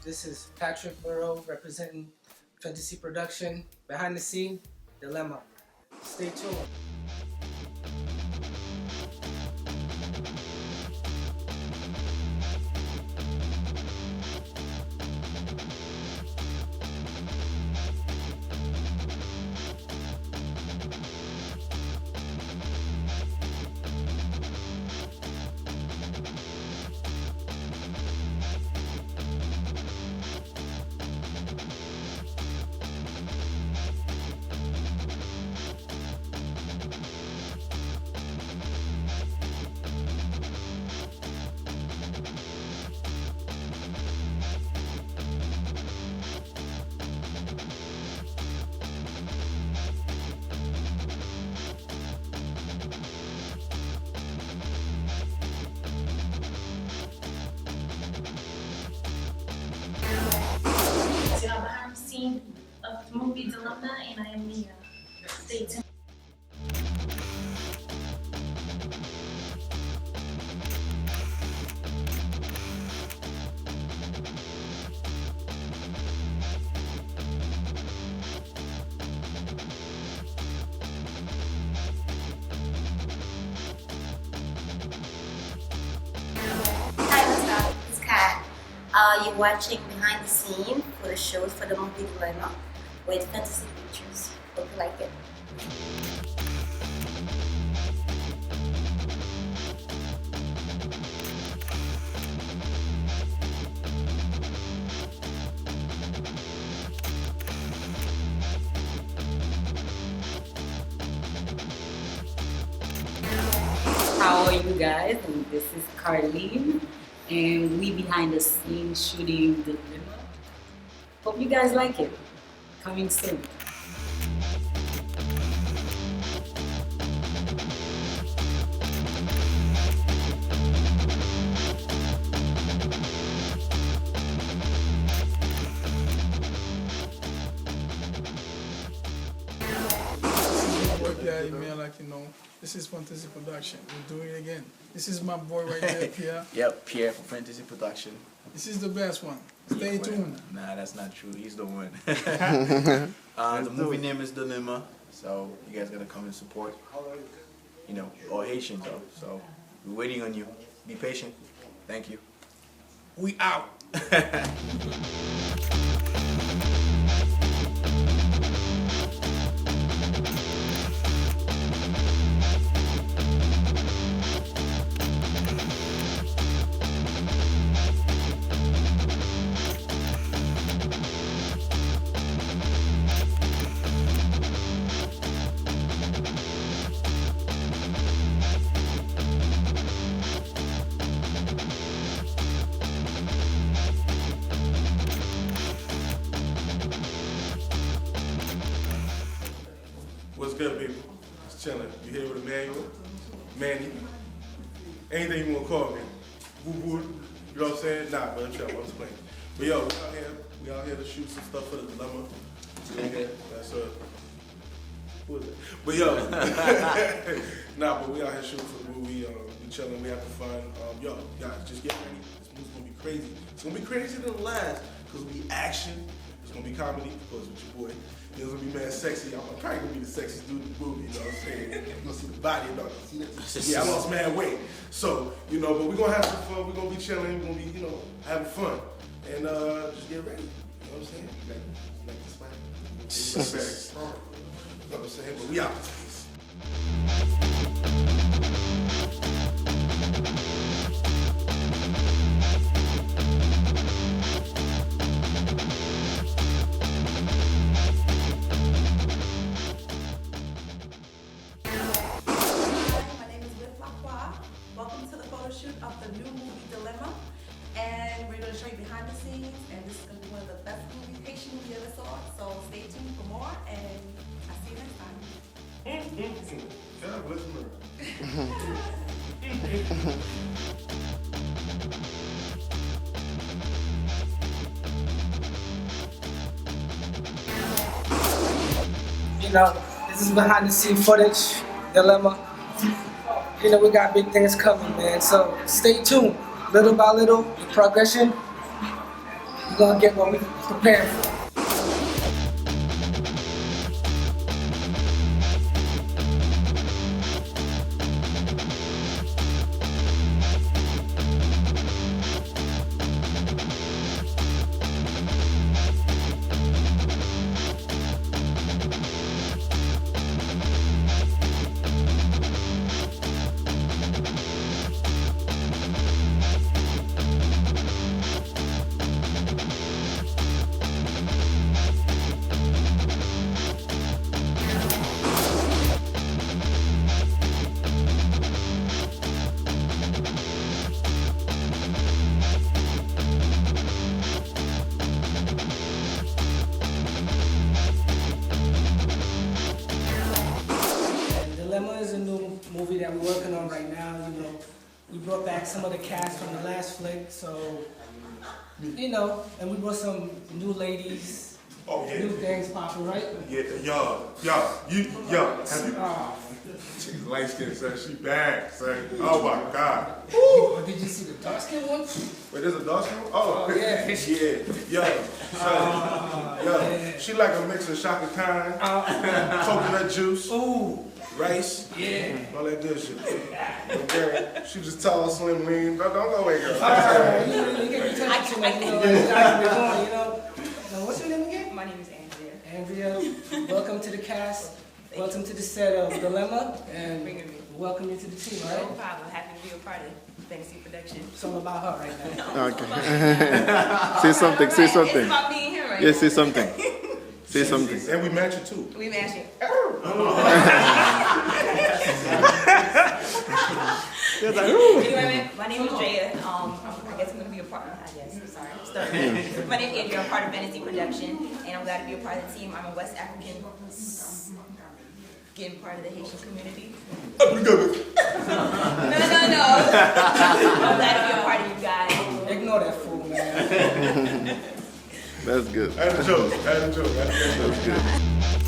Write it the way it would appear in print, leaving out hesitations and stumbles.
This is Patrick Barreau representing Fantasy Production. Behind the scene, Dilemma. Stay tuned. So y'all behind the scene of the movie Dilemma, and I am Mia. Stay tuned. Hi, what's up? It's Kat. You're watching behind the scene for the shows for the movie Dilemma with Fantasy Pictures. Hope you like it. How are you guys? And this is Carlene, and we behind the scenes shooting the Dilemma. Hope you guys like it. Coming soon. Yeah, man, like this is Fantasy Production. We're doing it again. This is my boy right there, Pierre. Yep, Pierre from Fantasy Production. This is the best one. Stay tuned. Nah, that's not true. He's the one. The movie name is Dilemma, so you guys gotta come and support. You know, all Haitians though. So we're waiting on you. Be patient. Thank you. We out. What's good, people? Just chilling. You here with Emmanuel, Manny, anything you want to call me. Woo woo. You know what I'm saying? Nah, but I'm chilling. I'm just playing. But yo, we out here to shoot some stuff for the Dilemma. That's who is it? But yo, nah, but we out here shooting for the movie. We chilling. We having fun. Yo, guys, just get ready. This movie's gonna be crazy. It's gonna be crazier than the last because it'll be action. It's gonna be comedy, of course, with your boy. It's gonna be mad sexy. I'm probably gonna be the sexiest dude in the movie, you know what I'm saying? You're gonna see the body, you know. Yeah, I lost mad weight. So, you know, but we're gonna have some fun, we're gonna be chilling, we're gonna be, you know, having fun. And just get ready. You know what I'm saying? Like this man. Very strong. You know what I'm saying? But we out. Welcome to the photo shoot of the new movie Dilemma, and we're going to show you behind the scenes, and this is going to be one of the best movies, Haitian movie ever saw, so stay tuned for more, and I'll see you next time. God bless America. You know, this is behind the scene footage, Dilemma. You know, we got big things coming, man. So stay tuned. Little by little, the progression, you're gonna get what we prepared for. Dilemma is a new movie that we're working on right now. You know, we brought back some of the cast from the last flick, so you know, and we brought some new ladies, Oh, yeah. new things popping, right? Yeah, y'all, have you? She's light skinned, son. She bad, son. Oh my God. Oh, did you see the dark skin one? Wait, there's a dark skin one? Oh, Oh, yeah. yeah. Yo, son. Yeah. She like a mix of Shaka Khan, coconut juice, Ooh, rice, yeah. all that good shit. Okay. She just tall, slim, lean. Don't go away, girl. You get your attention too much, you know, like I be doing, you know. Now, what's your name again? My name is Andrea. Andrea, welcome to the cast. Welcome to the set of Dilemma, and Bringing me. welcome you to the team, No right? problem. Happy to be a part of fantasy production. It's all about her right now. Okay. Say something, say It's something. about being here right Yeah, now. say something. Say something. And we match it too. We matching. Anyway, my name is Drea. I guess I'm gonna be a part. I guess. I'm sorry. I'm starting. My name is Andrea. I'm part of fantasy production, and I'm glad to be a part of the team. I'm a West African. Getting part of the Haitian community. No. I'm glad to be a part of you guys. Ignore that fool, man. That's good. I had a joke. That's good.